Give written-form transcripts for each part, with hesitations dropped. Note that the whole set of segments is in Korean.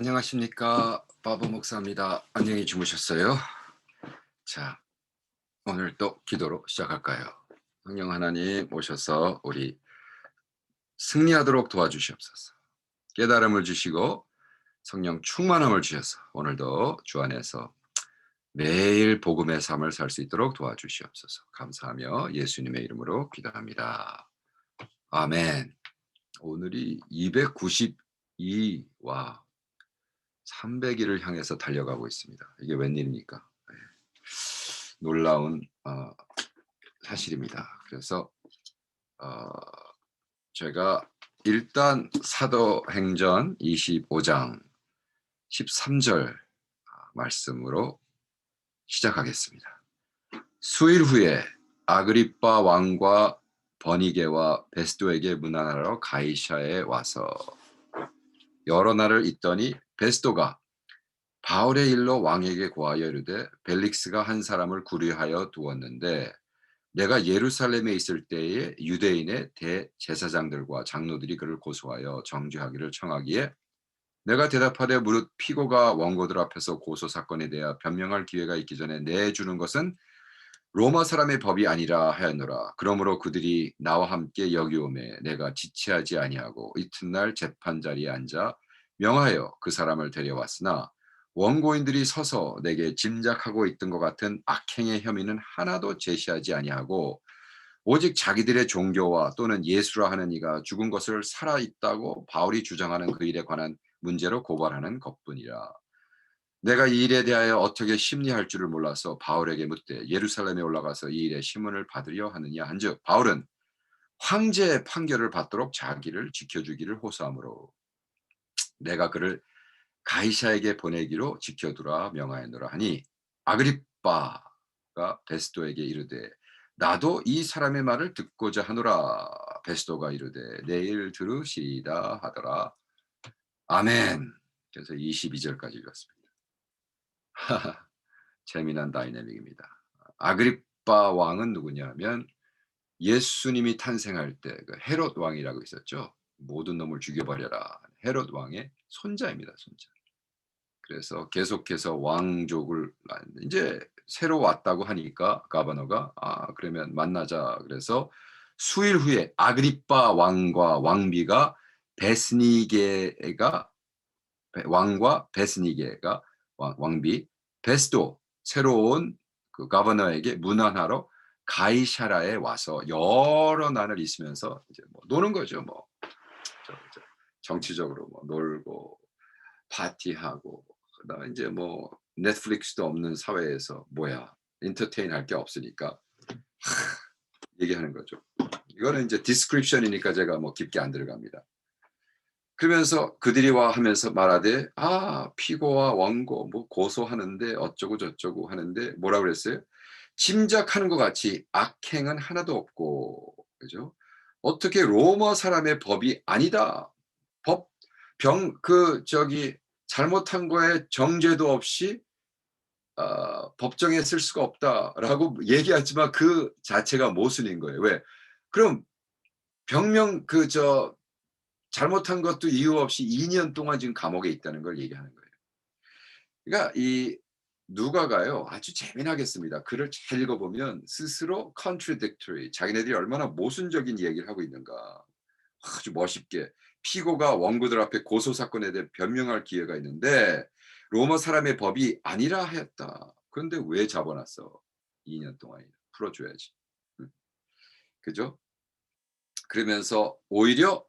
안녕하십니까. 바보 목사입니다. 안녕히 주무셨어요? 자, 오늘 또 기도로 시작할까요? 성령 하나님 오셔서 우리 승리하도록 도와주시옵소서. 깨달음을 주시고 성령 충만함을 주셔서 오늘도 주 안에서 매일 복음의 삶을 살 수 있도록 도와주시옵소서. 감사하며 예수님의 이름으로 기도합니다. 아멘. 오늘이 292와 300일을 향해서 달려가고 있습니다. 이게 웬일입니까? 네. 놀라운 사실입니다. 그래서 어, 제가 일단 사도행전 25장 13절 말씀으로 시작하겠습니다. 수일 후에 아그리빠 왕과 버니게와 베스도에게 문안하러 가이사에 와서 여러 날을 있더니 베스도가 바울의 일로 왕에게 고하여 이르되 벨릭스가 한 사람을 구류하여 두었는데 내가 예루살렘에 있을 때에 유대인의 대제사장들과 장로들이 그를 고소하여 정죄하기를 청하기에 내가 대답하되 무릇 피고가 원고들 앞에서 고소 사건에 대하여 변명할 기회가 있기 전에 내주는 것은 로마 사람의 법이 아니라 하였노라. 그러므로 그들이 나와 함께 여기 오매 내가 지체하지 아니하고 이튿날 재판 자리에 앉아 명하여 그 사람을 데려왔으나 원고인들이 서서 내게 짐작하고 있던 것 같은 악행의 혐의는 하나도 제시하지 아니하고 오직 자기들의 종교와 또는 예수라 하는 이가 죽은 것을 살아있다고 바울이 주장하는 그 일에 관한 문제로 고발하는 것뿐이라. 내가 이 일에 대하여 어떻게 심리할 줄을 몰라서 바울에게 묻되 예루살렘에 올라가서 이 일의 심문을 받으려 하느냐 한즉 바울은 황제의 판결을 받도록 자기를 지켜주기를 호소하므로 내가 그를 가이사에게 보내기로 지켜두라 명하였노라 하니 아그리빠가 베스도에게 이르되 나도 이 사람의 말을 듣고자 하노라. 베스도가 이르되 내일 들으시리이다 하더라. 아멘. 그래서 22절까지 읽었습니다. 재미난 다이내믹입니다. 아그리빠 왕은 누구냐면 예수님이 탄생할 때 그 헤롯 왕이라고 있었죠. 모든 놈을 죽여버려라. 헤롯 왕의 손자입니다. 손자. 그래서 계속해서 왕족을 이제 새로 왔다고 하니까 가버너가 그러면 만나자. 그래서 수일 후에 아그리빠 왕과 왕비가 베스니게가 왕과 베스니게가 왕비 베스도 새로운 그 가버너에게 문안하러 가이사라에 와서 여러 날을 있으면서 이제 뭐 노는 거죠. 뭐 정치적으로 뭐 놀고 파티하고 그다음에 이제 뭐 넷플릭스도 없는 사회에서 뭐야 엔터테인 할 게 없으니까 얘기하는 거죠. 이거는 이제 디스크립션이니까 제가 뭐 깊게 안 들어갑니다. 그러면서 그들이 와 하면서 말하되 피고와 원고 뭐 고소하는데 어쩌고 저쩌고 하는데 뭐라 그랬어요? 짐작하는 것 같이 악행은 하나도 없고 그죠? 어떻게 로마 사람의 법이 아니다. 법 잘못한 거에 정죄도 없이 법정에 쓸 수가 없다라고 얘기하지만 그 자체가 모순인 거예요. 왜? 그럼 병명 잘못한 것도 이유 없이 2년 동안 지금 감옥에 있다는 걸 얘기하는 거예요. 그러니까 이 누가가요 아주 재미나게 습니다. 글을 잘 읽어보면 스스로 contradictory 자기네들이 얼마나 모순적인 얘기를 하고 있는가 아주 멋있게 피고가 원고들 앞에 고소 사건에 대해 변명할 기회가 있는데 로마 사람의 법이 아니라 하였다. 그런데 왜 잡아놨어? 2년 동안이나 풀어줘야지. 응? 그죠? 그러면서 오히려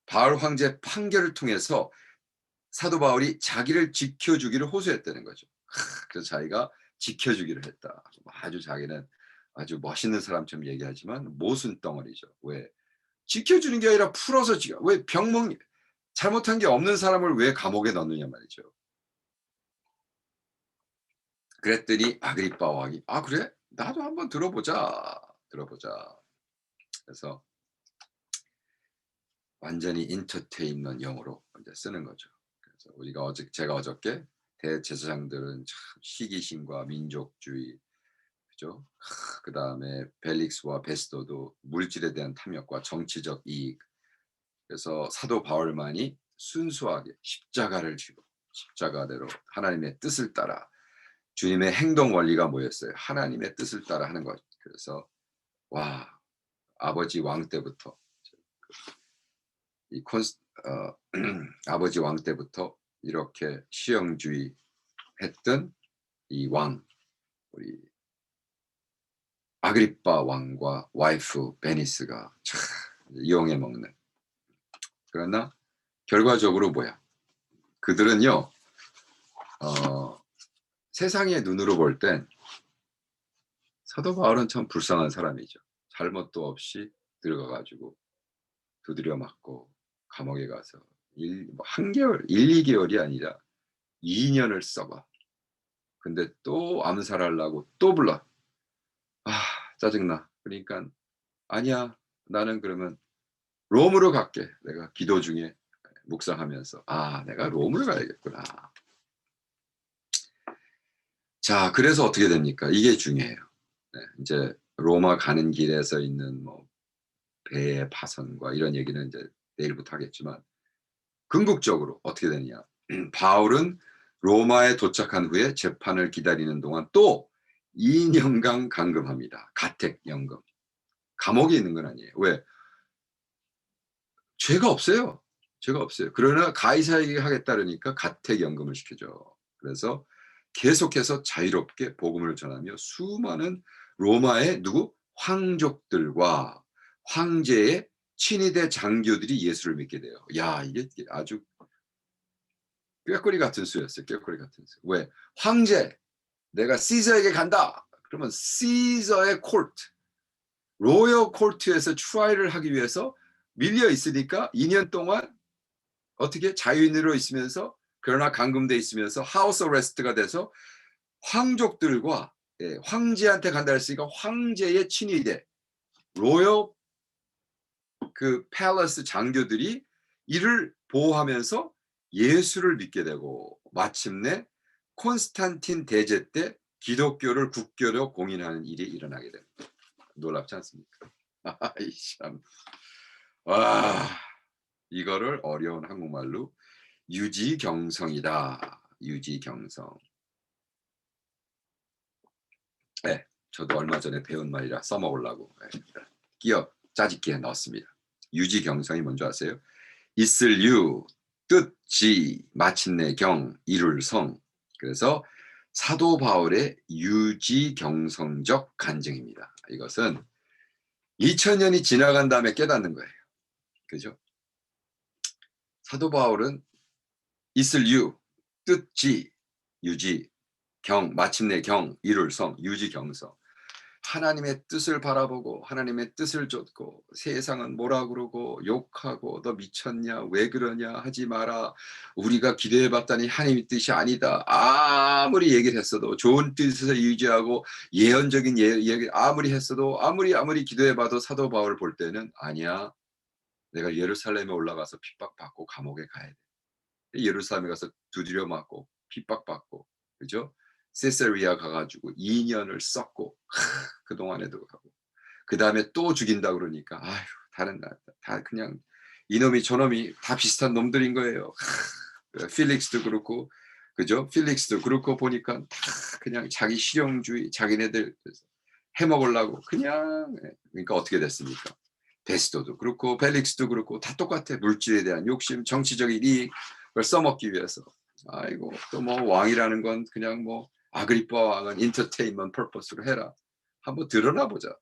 바울 황제 판결을 통해서 사도 바울이 자기를 지켜주기를 호소했다는 거죠. 그래서 자기가 지켜주기를 했다. 아주 자기는 아주 멋있는 사람처럼 얘기하지만 모순 덩어리죠. 왜? 지켜주는 게 아니라 풀어서 왜 잘못한 게 없는 사람을 왜 감옥에 넣느냐 말이죠. 그랬더니 아그리빠 왕이 그래? 나도 한번 들어보자. 들어보자. 그래서 완전히 인터테인먼트용으로 이제 쓰는 거죠. 그래서 제가 어저께 대제사장들은 참 시기심과 민족주의 그죠? 그다음에 벨릭스와 베스도도 물질에 대한 탐욕과 정치적 이익. 그래서 사도 바울만이 순수하게 십자가를 지고 십자가대로 하나님의 뜻을 따라 주님의 행동 원리가 뭐였어요? 하나님의 뜻을 따라 하는 것. 그래서 와 아버지 왕 때부터 이 아버지 왕 때부터 이렇게 시형주의 했던 이 왕 우리 아그리빠 왕과 와이프 베니스가 참 이용해 먹는. 그러나 결과적으로 뭐야? 그들은요 세상의 눈으로 볼 땐 사도 바울은 참 불쌍한 사람이죠. 잘못도 없이 들어가 가지고 두드려 맞고 감옥에 가서 1개월, 1-2개월이 아니라 2년을 썩어. 근데 또 암살하려고 또 불러. 아 짜증나. 그러니까 "아니야. 나는 그러면 롬으로 갈게." 내가 기도 중에 묵상하면서 '아 내가 롬을 가야겠구나.' 자 그래서 어떻게 됩니까? 이게 중요해요. 네 인제 로마 가는 길에서 있는 뭐 배의 파선과 이런 얘기는 인제 내일부터 하겠지만 궁극적으로 어떻게 되느냐. 바울은 로마에 도착한 후에 재판을 기다리는 동안 또 2 년간 감금합니다. 가택연금. 감옥에 있는 건 아니에요. 왜? 죄가 없어요. 죄가 없어요. 그러나 가이사에게 하겠다 그러니까 가택연금을 시켜줘. 그래서 계속해서 자유롭게 복음을 전하며 수많은 로마의 누구? 황족들과 황제의 친위대 장교들이 예수를 믿게 돼요. 야 이게 아주 꾀꼬리 같은 수였어요. 꾀꼬리 같은 수. 왜? 황제 내가 시저에게 간다. 그러면 시저의 코트 로열 코트에서 트라이를 하기 위해서 밀려 있으니까 2년 동안 어떻게 자유인으로 있으면서 그러나 감금돼 있으면서 하우스 어레스트가 돼서 황족들과 황제한테 간다 했으니까 황제의 친위대 로열 그 팰러스 장교들이 이를 보호하면서 예수를 믿게 되고 마침내 콘스탄틴 대제 때 기독교를 국교로 공인하는 일이 일어나게 됩니다. 놀랍지 않습니까? 아이 참. 와 이거를 어려운 한국말로 유지경성이다. 유지경성. 네, 저도 얼마 전에 배운 말이라 써먹으려고 끼어 짜집기에 넣었습니다. 유지경성이 뭔지 아세요? 있을 유, 뜻, 지, 마침내 경, 이룰 성. 그래서 사도 바울의 유지경성적 간증입니다. 이것은 2000년이 지나간 다음에 깨닫는 거예요. 그죠? 사도 바울은 있을 유, 뜻, 지, 유지, 경, 마침내 경, 이룰 성, 유지경성. 하나님의 뜻을 바라보고 하나님의 뜻을 좇고 세상은 뭐라 그러고 욕하고 너 미쳤냐 왜 그러냐 하지 마라 우리가 기도해 봤더니 하나님의 뜻이 아니다 아무리 얘기를 했어도 좋은 뜻에서 유지하고 예언적인 얘기 아무리 했어도 아무리 기도해 봐도 사도 바울을 볼 때는 아니야 내가 예루살렘에 올라가서 핍박받고 감옥에 가야 돼 예루살렘에 가서 두드려 맞고 핍박받고 그죠 세사리아 가가지고 2년을 썼고 그동안에도 하고 그다음에 또 죽인다 그러니까 아휴 다른 다 그냥 이놈이 저놈이 다 비슷한 놈들인 거예요. 필릭스도 그렇고 그죠? 필릭스도 그렇고 보니까 다 그냥 자기 실용주의 자기네들 해먹으려고 그냥 그러니까 어떻게 됐습니까? 데스도도 그렇고 펠릭스도 그렇고 다 똑같아. 물질에 대한 욕심, 정치적인 이익을 써먹기 위해서. 아이고 또 뭐 왕이라는 건 그냥 뭐 아그리빠 왕은 인터테인먼트 퍼포스로 해라. 한번 드러나 보자.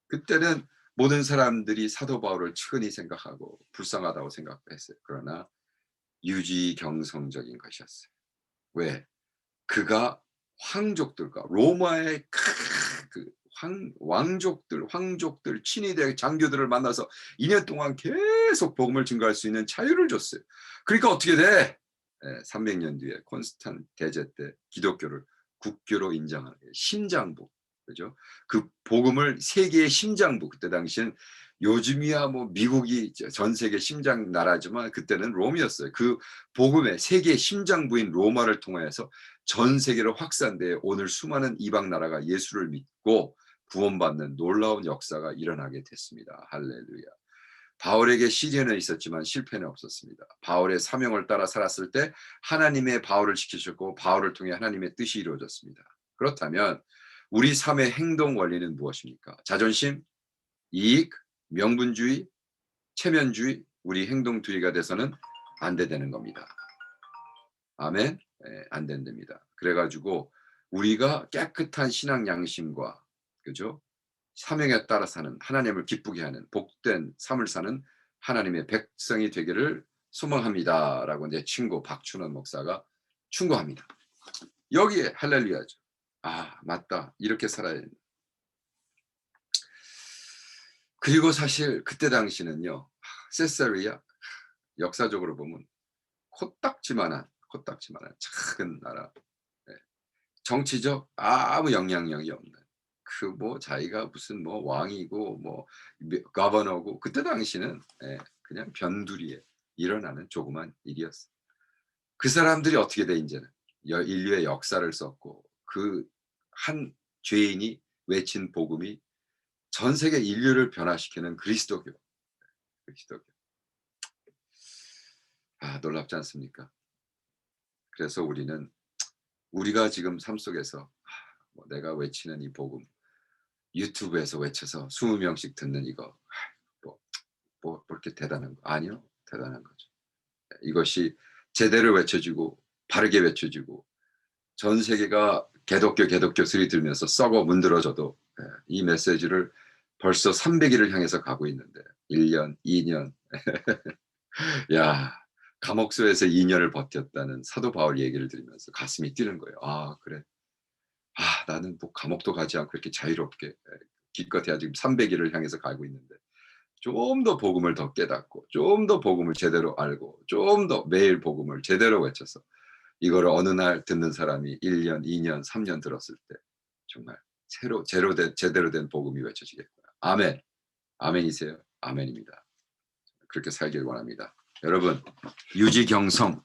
그때는 모든 사람들이 사도 바울을 측은히 생각하고 불쌍하다고 생각했어요. 그러나 유지경성적인 것이었어요. 왜? 그가 황족들과 로마의 그 황족들 친위대 장교들을 만나서 2년 동안 계속 복음을 증거할 수 있는 자유를 줬어요. 그러니까 어떻게 돼? 300년 뒤에 콘스탄 대제 때 기독교를 국교로 인정하는 심장부 그죠? 그 복음을 세계의 심장부 그때 당시엔 요즘이야 뭐 미국이 전 세계 심장 나라지만 그때는 롬이었어요. 그 복음의 세계의 심장부인 로마를 통해서 전 세계로 확산돼 오늘 수많은 이방 나라가 예수를 믿고 구원받는 놀라운 역사가 일어나게 됐습니다. 할렐루야. 바울에게 시련은 있었지만 실패는 없었습니다. 바울의 사명을 따라 살았을 때 하나님의 바울을 지키셨고 바울을 통해 하나님의 뜻이 이루어졌습니다. 그렇다면 우리 삶의 행동 원리는 무엇입니까? 자존심, 이익, 명분주의, 체면주의, 우리 행동주의가 돼서는 안 되는 겁니다. 아멘. 안 된답니다. 그래가지고 우리가 깨끗한 신앙 양심과 그죠? 사명에 따라 사는 하나님을 기쁘게 하는 복된 삶을 사는 하나님의 백성이 되기를 소망합니다라고 내 친구 박춘원 목사가 충고합니다. 여기에 할렐루야죠. 아 맞다. 이렇게 살아야 된다. 그리고 사실 그때 당시는요. 세사리아 역사적으로 보면 코딱지만한 작은 나라. 정치적 아무 영향력이 없는 그 뭐 자기가 무슨 뭐 왕이고 뭐 거버너고 그때 당시는 그냥 변두리에 일어나는 조그만 일이었어요. 그 사람들이 어떻게 돼 인제는 인류의 역사를 썼고 그 한 죄인이 외친 복음이 전 세계 인류를 변화시키는 그리스도교. 그리스도교. 아 놀랍지 않습니까? 그래서 우리가 지금 삶 속에서 뭐 내가 외치는 이 복음 유튜브에서 외쳐서 20명씩 듣는 이거 뭐 그렇게 대단한 거 아니요. 대단한 거죠. 이것이 제대로 외쳐지고 바르게 외쳐지고 전 세계가 개독교 소리 들으면서 썩어 문드러져도 이 메시지를 벌써 300일을 향해서 가고 있는데 1년, 2년 야 감옥소에서 2년을 버텼다는 사도 바울 얘기를 들으면서 가슴이 뛰는 거예요. 아 그래. 아 나는 뭐 감옥도 가지 않고 이렇게 자유롭게 기껏해야 지금 300일을 향해서 가고 있는데 좀 더 복음을 더 깨닫고 좀 더 복음을 제대로 알고 좀 더 매일 복음을 제대로 외쳐서 이거를 어느 날 듣는 사람이 1년, 2년, 3년 들었을 때 정말 제대로 된 복음이 외쳐지겠구나. 아멘. 아멘이세요? 아멘입니다. 그렇게 살길 원합니다. 여러분 유지경성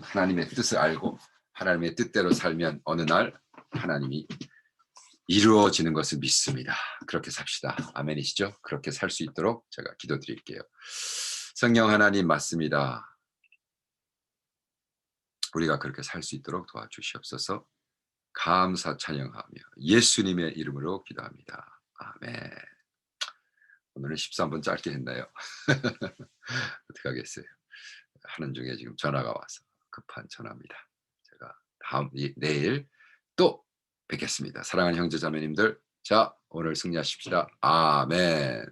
하나님의 뜻을 알고 하나님의 뜻대로 살면 어느 날 하나님이 이루어지는 것을 믿습니다. 그렇게 삽시다. 아멘이시죠? 그렇게 살 수 있도록 제가 기도드릴게요. 성령 하나님 맞습니다. 우리가 그렇게 살 수 있도록 도와주시옵소서. 감사 찬양하며 예수님의 이름으로 기도합니다. 아멘. 오늘은 13분 짧게 했나요? 어떡하겠어요. 하는 중에 지금 전화가 와서 급한 전화입니다. 제가 내일 또 뵙겠습니다. 사랑하는 형제 자매님들, 자 오늘 승리하십시다. 아멘.